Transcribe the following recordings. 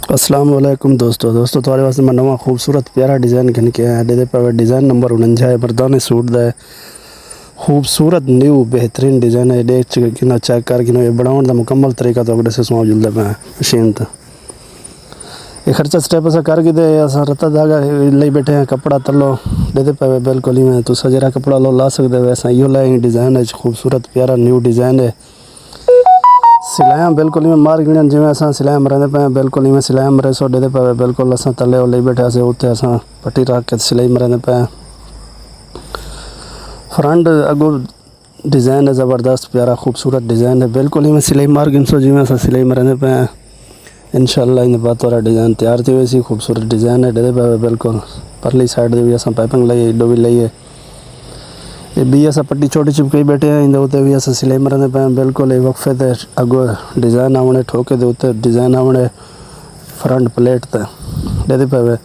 अस्सलाम वालेकुम दोस्तों तुम्हारे वास्ते मैं नवा खूबसूरत प्यारा डिज़ाइन घन के आया दे पे डिज़ाइन नंबर 49 है मर्दाने सूट दा खूबसूरत न्यू बेहतरीन डिज़ाइन है देख कि चेक कर कि ये बनाने का मुकम्मल तरीका तो अगले से मौजूद है मशीन तो ये खर्चा स्टेप से करके दे असा रत्ता धागा ले बैठे हैं कपड़ा तलो दे पे बिल्कुल ही में तुसा जरा कपड़ा लो ला सकते हो वैसा यो लाए डिज़ाइन है खूबसूरत प्यारा न्यू डिज़ाइन है सिलाइयाँ बिल्कुल ही मार गिन जिमें अस सिलाइयाँ मरते पे बिल्कुल ही सिलाइयाँ मरे सो दे पे बिल्कुल अस तले ले बैठे से उत्ते अस पट्टी रख के सिलाई मरते पे फ्रंट अगो डिज़ाइन है ज़बरदस्त प्यारा खूबसूरत डिज़ाइन है बिल्कुल ही सिलाई मार गिन सो जिमें अस सिलाई मरते पे इंशाल्लाह इन बात वाला डिज़ाइन तैयार थी वैसी खूबसूरत डिज़ाइन है दे पे बिल्कुल परली साइड भी अस पाइपिंग लाई एडो भी लाइए ये भी अस पट्टी छोटी चिपकाई बैठे हैं इन उत्ते भी अस सिलाई मरते पे बिल्कुल वक्फे ते अगो डिज़ाइन आवने ठोके दे उत्ते डिज़ाइन आवने फ्रंट प्लेट ते दे पे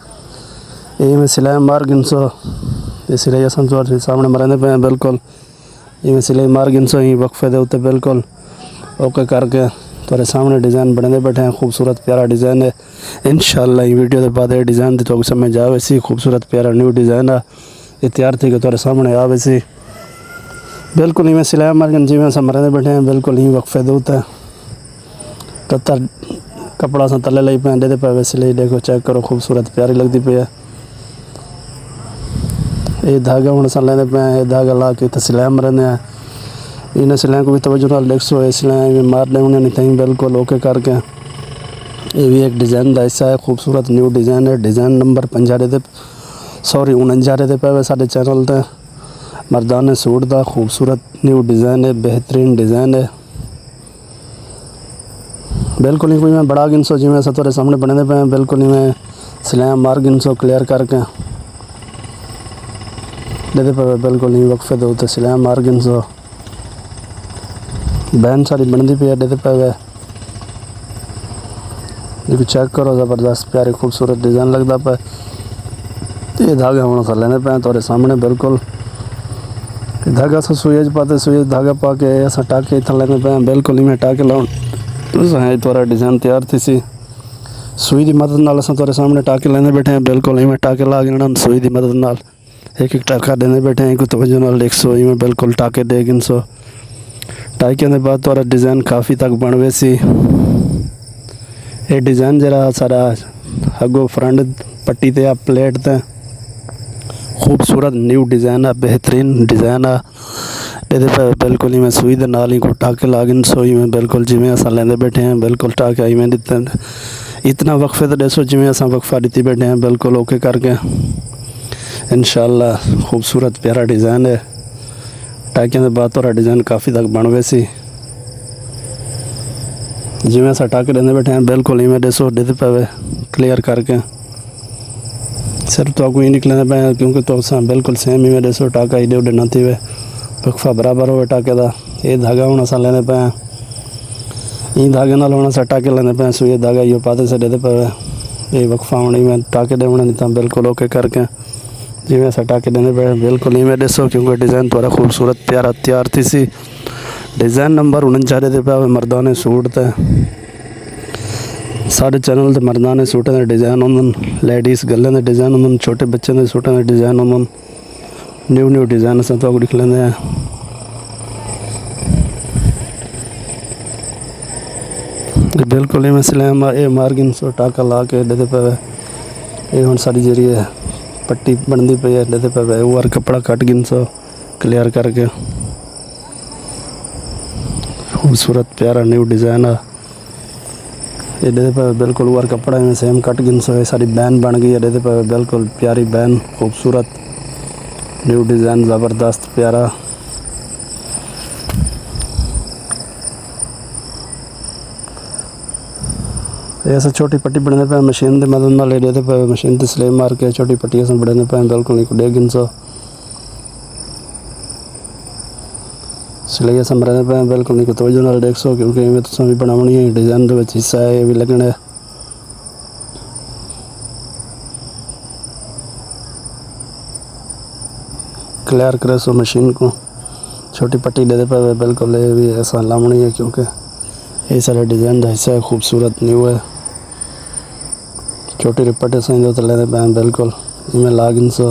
ये में सिलाई मार गिनसो ये सिलाई अस सामने मरते पे बिल्कुल ये सिलाई मार गिनसो ही वक्फे दे उत्ते बिल्कुल ओके करके तुम्हारे सामने डिज़ाइन बनते बैठे हैं खूबसूरत प्यारा डिज़ाइन है इंशाल्लाह ये वीडियो के बाद ये डिज़ाइन तो समझ आ वैसी खूबसूरत प्यारा न्यू डिज़ाइन है ये तैयार थी कि तुम्हारे सामने आ वैसी बिल्कुल ही सिलाई मार्गन जिमें अस मरते बैठे हैं बिल्कुल ही वक्फे दे उत्ते रत्ता कपड़ा अस तले लाई पे दे पे सिलाई देखो चेक करो खूबसूरत प्यारी लगती पे है ये धागा हूँ अस लेंदे पे ये धागा ला के सिलाई मरते हैं इन सिलाई को भी तवज्जो नाल देखो ये सिलाई मार देने नहीं थी बिल्कुल ओके करके ये भी एक डिज़ाइन का हिस्सा है खूबसूरत न्यू डिज़ाइन है डिज़ाइन नंबर 49 दे पे साढ़े चैनल ते मर्दाने सूट का खूबसूरत न्यू डिज़ाइन है बेहतरीन डिज़ाइन है बिल्कुल ही कोई मैं बड़ा गिनसो जिमें अस तेरे सामने बने पे बिल्कुल ही मैं सिलाइयाँ मार गिनसो क्लियर करके दे पे बिल्कुल ही वक्फे दे उत्ते सिलाइयाँ मार गिनसो बैन सारी बनती पी है दे पे ये चेक करो ज़बरदस्त प्यारी खूबसूरत डिज़ाइन लगता पे ये धागे हम लेने पे तेरे सामने बिल्कुल धागा से सुई पाते सुई धागा पा के अस टाके इतना लेने पे बिल्कुल ही मैं टाके लाउन थोड़ा डिज़ाइन तैयार थी सी सुई की मदद नाल अस तेरे सामने टाके लेने बैठे हैं बिल्कुल ही मैं टाके ला गिना सुई की मदद नाल एक टाका देने बैठे हैं एक तवज्जो नाल 100 में बिल्कुल टाके दे गिनसो टाके के बाद थोड़ा डिज़ाइन काफ़ी तक बन वैसी ये डिज़ाइन जरा सारा अगो फ्रंट पट्टी ते प्लेट ते खूबसूरत न्यू डिज़ाइन है बेहतरीन डिज़ाइन है ये पे बिल्कुल ही मैं सुई दे नाल ही को टाके ला गिन सोई में बिल्कुल जिमें अस लेंदे बैठे हैं बिल्कुल टाके आई में दिते इतना वक्फे तो दसो जिमें अस वक्फा दी बैठे हैं बिल्कुल ओके करके इंशाल्लाह खूबसूरत प्यारा डिज़ाइन है टाकियों के बाद थोड़ा डिज़ाइन काफ़ी तक बन वैसी जिमें अस टाके देंदे बैठे हैं बिल्कुल ही मैं दसो दे पे क्लियर करके सिर्फ तो कोई निकले पे क्योंकि तो बिल्कुल सेम ही में दसो टाका इडे उडे ना थी वे वक्फा बराबर हो टाके का ये धागा हूँ अस लेने पे ये धागे नाल हूँ अस टाके लेने पे सो ये धागा यो पाते से दे पे ये वक्फा होने में टाके दे नहीं था बिल्कुल ओके करके जिमें अस टाके देने पे बिल्कुल ही में दसो क्योंकि डिज़ाइन थोड़ा खूबसूरत प्यारा तैयार थी सी डिज़ाइन नंबर 49 दे पे मर्दाने सूट ते साढ़े चैनल ते मर्दाने सूटें के डिज़ाइन होंगे लेडीज़ गलें के डिज़ाइन होंगे छोटे बच्चों के सूटें के डिज़ाइन होंगे न्यू डिज़ाइन अस तो लिख लेंगे हैं बिल्कुल ही मैं सिलाई ये मार्गिन सो टाका ला के दे पे ये हम सारी जी है पट्टी बनती पई है दे पे और कपड़ा कट गिन सो क्लियर करके खूबसूरत प्यारा न्यू डिज़ाइन है ये दे पे बिल्कुल और कपड़ा में सेम कट गिन सो है सारी बैन बन गई है दे पे बिल्कुल प्यारी बैन खूबसूरत न्यू डिज़ाइन ज़बरदस्त प्यारा ये ऐसा छोटी पट्टी बनने पे मशीन की मदद नाल दे पे मशीन से सिलाई मार के छोटी पट्टी अस बनने पे बिल्कुल एक डे गिन सो सिलाई अस मरने पे बिल्कुल नहीं तवज्जो नाल देख सो क्योंकि इवें तुसां भी बनावनी है डिज़ाइन दे विच हिस्सा है ये भी लगना है क्लियर करे सो मशीन को छोटी पट्टी दे पे बिल्कुल ये भी ऐसा लावनी है क्योंकि ये सारा डिज़ाइन का हिस्सा है खूबसूरत न्यू है छोटी रिपट इसे तो लेते पे बिल्कुल इवें लागिन सो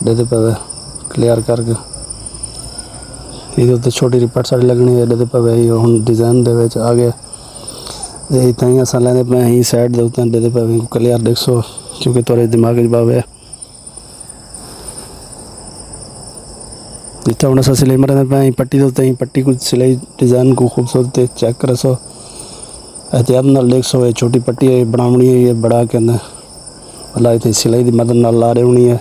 देते पे क्लियर करके ये छोटी रिपट साड़ी लगनी है देते पे हम डिज़ाइन दे आगे इतना ही अस लेंदे पे ही साइड दे उत्ते देते पे क्लियर देख सो क्योंकि थोड़े दिमाग बावे जितना हम अस सिलाई मरने पे पट्टी दे पट्टी को सिलाई डिज़ाइन को खूबसूरत चेक कर सो एहतियात नाल देख सो ये छोटी पट्टी है बनावनी है ये बड़ा के भला इतनी सिलाई की मदद नाल ला रही होनी है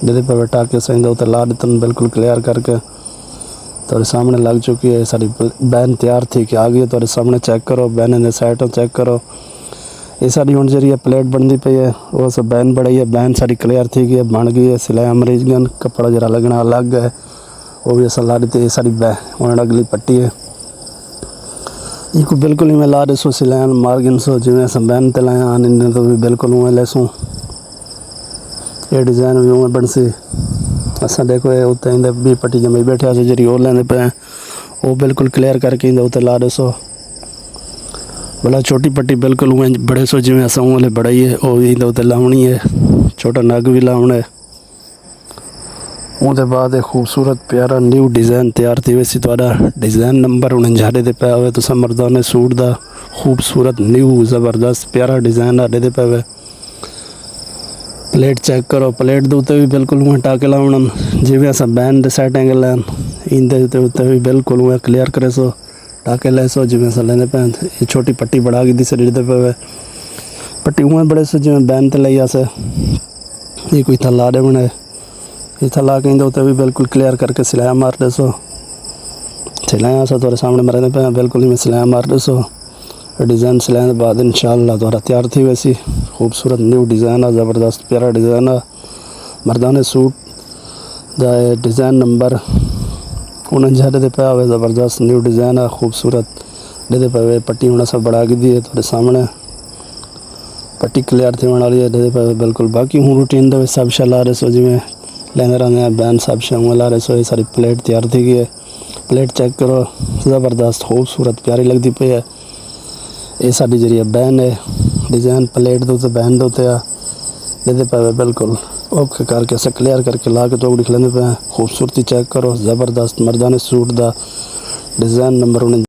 देते पे टाके सही दो ला देते बिल्कुल क्लियर करके थोड़े सामने लग चुकी है सारी बैन तैयार थी कि आ गई है थोड़े सामने चेक करो बैन ने साइडों चेक करो ये सारी हूँ जी प्लेट बनती पई है वो सब बैन बढ़ाई है बैन सारी क्लियर थी गई है बन गई है सिलाई मरीज गन कपड़ा जरा लगना अलग है वो भी असा ला दी थी सारी बैन अगली पट्टी है इनको बिल्कुल ही मैं ला रही सो सिलाई मार्गिन सो जिमें अस बैन ते लाया आने तो भी बिल्कुल उमें लेसूँ ये डिज़ाइन भी उमें बन सी असा देखो ये उत्ते भी पट्टी जमी बैठे जी और लेंदे पे वो बिल्कुल क्लियर करके उत्ते ला रहे सो भला छोटी पट्टी बिल्कुल उमें बड़े सो जिमें असा वाले बड़ाई है वो भी उत्ते लावनी है छोटा नग भी लावना है उसके बाद एक खूबसूरत प्यारा न्यू डिज़ाइन तैयार थी वैसी थोड़ा डिज़ाइन नंबर 49 दे पे आवे तो मर्दाने सूट का खूबसूरत न्यू ज़बरदस्त प्यारा डिज़ाइन आ दे पे प्लेट चेक करो प्लेट के उत्ते भी बिल्कुल उमें टाके लावन जिमें अस बैन दे सेटिंग लैन इंदे उत्ते भी बिल्कुल उमें क्लियर करे सो टाके ले सो जिमें अस लेंदे पे ये छोटी पट्टी बढ़ा के दी सड़ते पे पट्टी उमें बड़े सो जिमें बैन ते लाई अस ये कोई थला दे बने ये थला के इंदे उत्ते भी बिल्कुल क्लियर करके सिलाया मार दे सो सिलाया अस थोड़े सामने मरदे पे बिल्कुल ही सिलाया मार दे सो डिज़ाइन सिलाने बाद इंशाअल्लाह द्वारा तैयार थी वैसी खूबसूरत न्यू डिज़ाइन है ज़बरदस्त प्यारा डिज़ाइन है मर्दाने सूट का डिज़ाइन नंबर 49 दे पे आवे ज़बरदस्त न्यू डिज़ाइन है खूबसूरत दे पे पट्टी होना सब बढ़ा के दी है थोड़े सामने पट्टी क्लियर थी बना रही है दे पे बिल्कुल बाकी हूँ रूटीन दे सब शा ला रहे सो जिमें लेंदे रहने बैन सब शा ला रहे सो ये सारी प्लेट तैयार थी गई है प्लेट चेक करो ज़बरदस्त खूबसूरत प्यारी लगती पई है ये साड़ी जी बैन है डिज़ाइन प्लेट दे बैन दे पे बिल्कुल ओके करके अस क्लियर करके ला के तो लिख लेंदे पे खूबसूरती चेक करो ज़बरदस्त मर्दाने सूट का डिज़ाइन नंबर 49